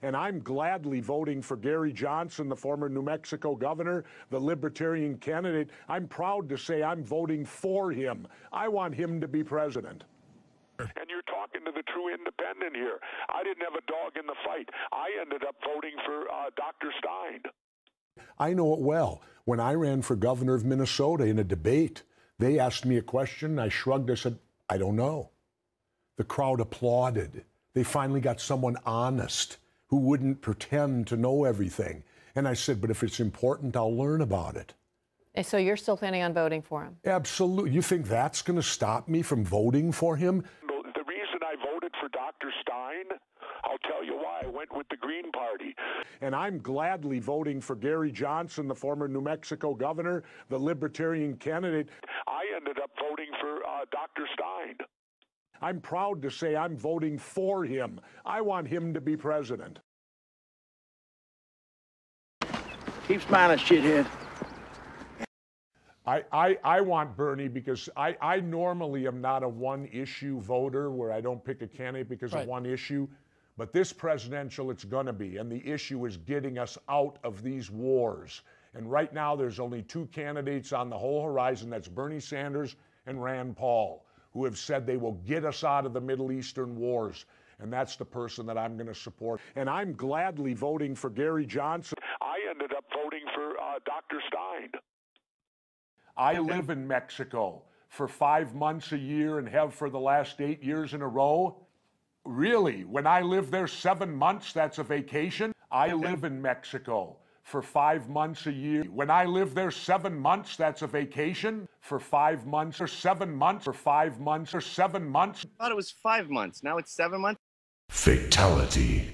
And I'm gladly voting for Gary Johnson, the former New Mexico governor, the Libertarian candidate. I'm proud to say I'm voting for him. I want him to be president. And you're talking to the true independent here. I didn't have a dog in the fight. I ended up voting for Dr. Stein. I know it well. When I ran for governor of Minnesota in a debate, they asked me a question. I shrugged. I said, I don't know. The crowd applauded. They finally got someone honest who wouldn't pretend to know everything. And I said, but if it's important, I'll learn about it. And so you're still planning on voting for him? Absolutely. You think that's going to stop me from voting for him? The reason I voted for Dr. Stein, I'll tell you why. I went with the Green Party. And I'm gladly voting for Gary Johnson, the former New Mexico governor, the Libertarian candidate. I ended up voting for Dr. Stein. I'm proud to say I'm voting for him. I want him to be president. Keep smiling, shithead. I want Bernie because I normally am not a one-issue voter where I don't pick a candidate because of one issue. But this presidential, it's going to be. And the issue is getting us out of these wars. And right now, there's only two candidates on the whole horizon. That's Bernie Sanders and Rand Paul, who have said they will get us out of the Middle Eastern wars. And that's the person that I'm going to support. And I'm gladly voting for Gary Johnson. I ended up voting for Dr. Stein. I live in Mexico for 5 months a year and have for the last 8 years in a row. Really, when I live there 7 months, that's a vacation. I live in Mexico for 5 months a year. When I live there 7 months, that's a vacation. For 5 months or 7 months or 5 months or 7 months. I thought it was 5 months. Now it's 7 months. Fatality.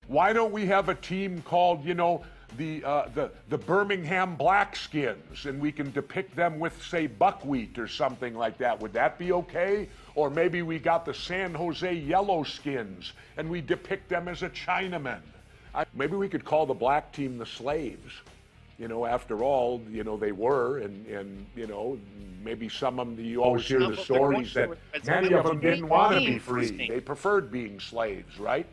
Why don't we have a team called, you know, the Birmingham Blackskins, and we can depict them with, say, buckwheat or something like that? Would that be okay? Or maybe we got the San Jose Yellowskins, and we depict them as a Chinaman. Maybe we could call the black team the slaves. You know, after all, you know, they were, and you know, maybe some of them, you always hear the stories that many of them didn't want to be free. They preferred being slaves, right?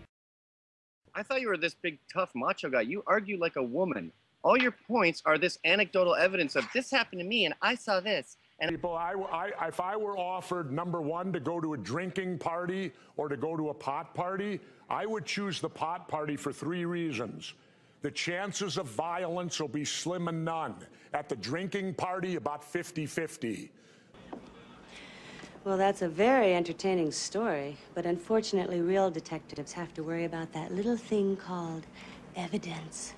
I thought you were this big, tough macho guy. You argue like a woman. All your points are this anecdotal evidence of this happened to me and I saw this. And people, if I were offered, number one, to go to a drinking party or to go to a pot party, I would choose the pot party for 3 reasons. The chances of violence will be slim and none. At the drinking party, about 50-50. Well, that's a very entertaining story, but unfortunately, real detectives have to worry about that little thing called evidence.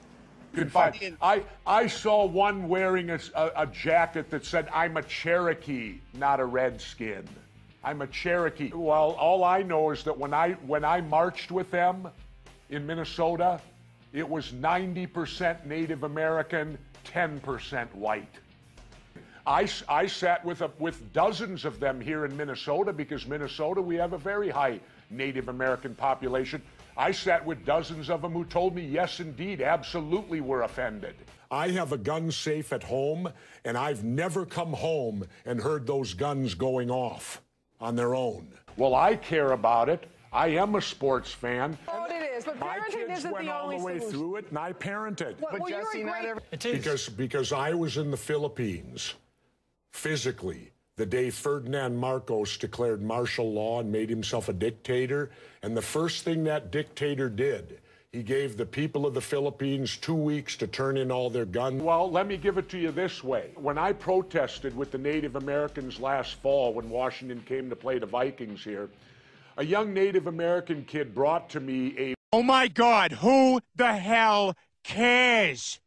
I saw one wearing a jacket that said, "I'm a Cherokee, not a Redskin." I'm a Cherokee. Well, all I know is that when I marched with them in Minnesota, it was 90% Native American, 10% white. I sat with dozens of them here in Minnesota because Minnesota, we have a very high Native American population. I sat with dozens of them who told me, yes, indeed, absolutely we're offended. I have a gun safe at home, and I've never come home and heard those guns going off on their own. Well, I care about it. I am a sports fan. Oh, it is, but parenting isn't the only solution. My kids went all the way through it, and I parented. But Jesse, not every... Because I was in the Philippines, physically, the day Ferdinand Marcos declared martial law and made himself a dictator. And the first thing that dictator did, he gave the people of the Philippines 2 weeks to turn in all their guns. Well, let me give it to you this way. When I protested with the Native Americans last fall when Washington came to play the Vikings here, a young Native American kid brought to me a... Oh my God, who the hell cares?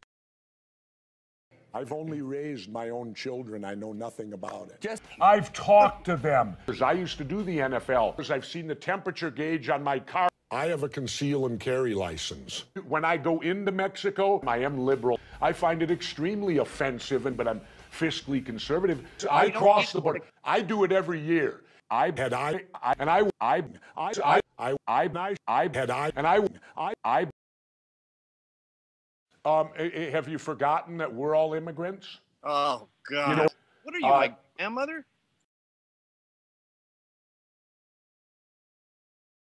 I've only raised my own children. I know nothing about it. I've talked to them. I used to do the NFL. I've seen the temperature gauge on my car. I have a conceal and carry license. When I go into Mexico, I am liberal. I find it extremely offensive, but I'm fiscally conservative. I cross the border. I do it every year. Have you forgotten that we're all immigrants? Oh, God. You know, what are you, my grandmother?